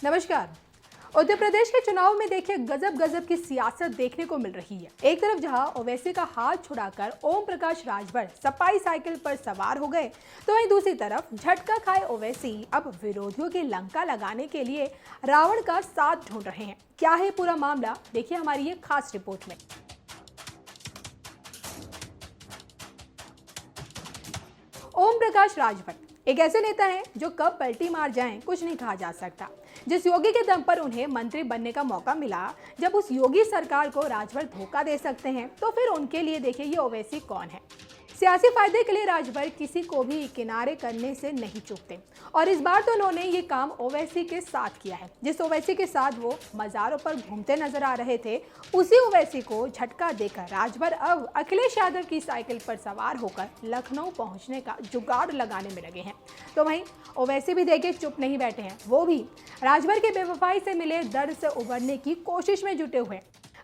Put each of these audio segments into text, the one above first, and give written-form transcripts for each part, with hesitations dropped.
नमस्कार। उत्तर प्रदेश के चुनाव में देखिए गजब गजब की सियासत देखने को मिल रही है। एक तरफ जहां ओवैसी का हाथ छुड़ाकर ओम प्रकाश राजभर सपाई साइकिल पर सवार हो गए, तो वहीं दूसरी तरफ झटका खाए ओवैसी अब विरोधियों की लंका लगाने के लिए रावण का साथ ढूंढ रहे हैं। क्या है पूरा मामला, देखिए हमारी ये खास रिपोर्ट में। ओम प्रकाश राजभर एक ऐसे नेता हैं जो कब पलटी मार जाएं कुछ नहीं कहा जा सकता। जिस योगी के दम पर उन्हें मंत्री बनने का मौका मिला, जब उस योगी सरकार को राजभर धोखा दे सकते हैं, तो फिर उनके लिए देखिए ये ओवैसी कौन है। सियासी फायदे के लिए राजभर किसी को भी किनारे करने से नहीं चूकते, और इस बार तो उन्होंने ये काम ओवैसी के साथ किया है। जिस ओवैसी के साथ वो मज़ारों पर घूमते नजर आ रहे थे, उसी ओवैसी को झटका देकर राजभर अब अखिलेश यादव की साइकिल पर सवार होकर लखनऊ पहुंचने का जुगाड़ लगाने में लगे हैं। तो वहीं ओवैसी भी देखिए चुप नहीं बैठे हैं, वो भी राजभर के बेवफाई से मिले दर्द से उबरने की कोशिश में जुटे हुए।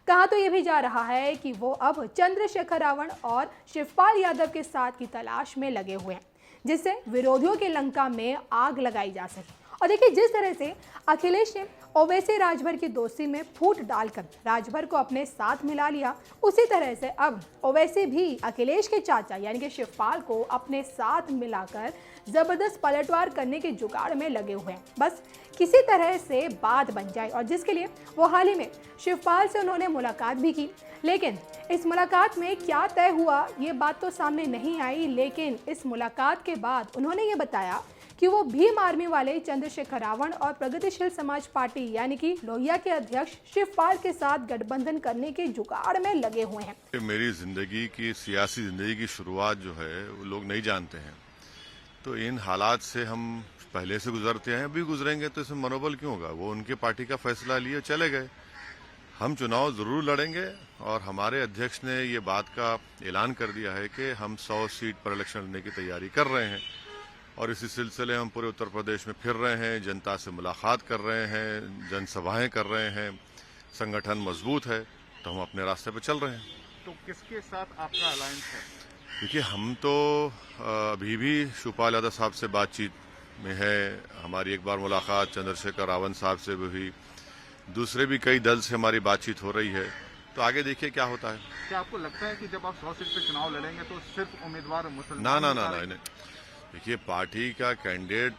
कहा तो ये भी जा रहा है कि वो अब चंद्रशेखर रावण और शिवपाल यादव के साथ की तलाश में लगे हुए हैं, जिससे विरोधियों की लंका में आग लगाई जा सके। और देखिए जिस तरह से अखिलेश ने ओवैसी राजभर की दोस्ती में फूट डालकर राजभर को अपने साथ मिला लिया, उसी तरह से अब ओवैसी भी अखिलेश के चाचा यानी कि शिवपाल को अपने साथ मिलाकर जबरदस्त पलटवार करने के जुगाड़ में लगे हुए हैं। बस किसी तरह से बात बन जाए, और जिसके लिए वो हाल ही में शिवपाल से उन्होंने मुलाकात भी की। लेकिन इस मुलाकात में क्या तय हुआ ये बात तो सामने नहीं आई, लेकिन इस मुलाकात के बाद उन्होंने ये बताया कि वो भीम आर्मी वाले चंद्रशेखर रावण और प्रगतिशील समाज पार्टी यानी कि लोहिया के अध्यक्ष शिवपाल के साथ गठबंधन करने के जुगाड़ में लगे हुए हैं। मेरी जिंदगी की सियासी जिंदगी की शुरुआत जो है वो लोग नहीं जानते हैं, तो इन हालात से हम पहले से गुजरते हैं, अभी गुजरेंगे, तो इसमें मनोबल क्यों होगा। वो उनके पार्टी का फैसला लिए चले गए। हम चुनाव जरूर लड़ेंगे, और हमारे अध्यक्ष ने ये बात का ऐलान कर दिया है कि हम 100 सीट पर इलेक्शन लड़ने की तैयारी कर रहे हैं, और इसी सिलसिले हम पूरे उत्तर प्रदेश में फिर रहे हैं, जनता से मुलाकात कर रहे हैं, जनसभाएं कर रहे हैं। संगठन मजबूत है, तो हम अपने रास्ते पर चल रहे हैं। तो किसके साथ आपका अलायंस है? देखिए, हम तो अभी भी शिवपाल यादव साहब से बातचीत में है। हमारी एक बार मुलाकात चंद्रशेखर रावण साहब से भी हुई, दूसरे भी कई दल से हमारी बातचीत हो रही है। तो आगे देखिए क्या होता है। क्या आपको लगता है कि जब आप 100 सीट पे चुनाव लड़ेंगे तो सिर्फ उम्मीदवार मुसलमान? ना। देखिए, पार्टी का कैंडिडेट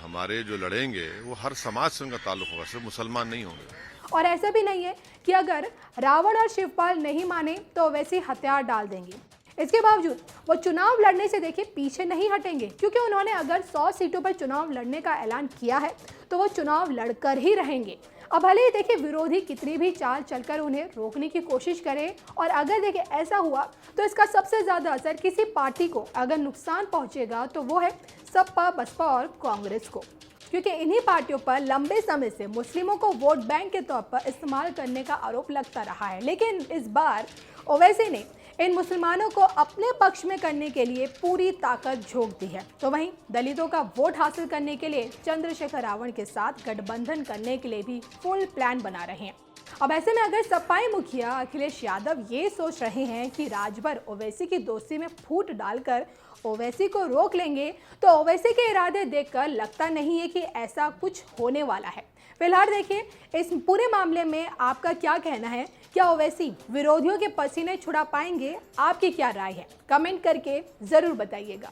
हमारे जो लड़ेंगे वो हर समाज से उनका ताल्लुक होगा, सिर्फ मुसलमान नहीं होंगे। और ऐसा भी नहीं है कि अगर रावण और शिवपाल नहीं माने तो वैसे हथियार डाल देंगे। इसके बावजूद वो चुनाव लड़ने से देखिए पीछे नहीं हटेंगे, क्योंकि उन्होंने अगर 100 सीटों पर चुनाव लड़ने का ऐलान किया है तो वो चुनाव लड़कर ही रहेंगे। अब भले ही देखिए विरोधी कितनी भी चाल चलकर उन्हें रोकने की कोशिश करें, और अगर देखिए ऐसा हुआ तो इसका सबसे ज्यादा असर किसी पार्टी को अगर नुकसान पहुंचेगा तो वो है सपा, बसपा और कांग्रेस को, क्योंकि इन्हीं पार्टियों पर लंबे समय से मुस्लिमों को वोट बैंक के तौर पर इस्तेमाल करने का आरोप लगता रहा है। लेकिन इस बार ओवैसी ने इन मुसलमानों को अपने पक्ष में करने के लिए पूरी ताकत झोंक दी है। तो वहीं दलितों का वोट हासिल करने के लिए चंद्रशेखर रावण के साथ गठबंधन करने के लिए भी फुल प्लान बना रहे हैं। अब ऐसे में अगर सपाई मुखिया अखिलेश यादव ये सोच रहे हैं कि राजभर ओवैसी की दोस्ती में फूट डालकर ओवैसी को रोक लेंगे, तो ओवैसी के इरादे देखकर लगता नहीं है कि ऐसा कुछ होने वाला है। फिलहाल देखिए इस पूरे मामले में आपका क्या कहना है, क्या ओवैसी विरोधियों के पसीने छुड़ा पाएंगे? आपकी क्या राय है, कमेंट करके जरूर बताइएगा।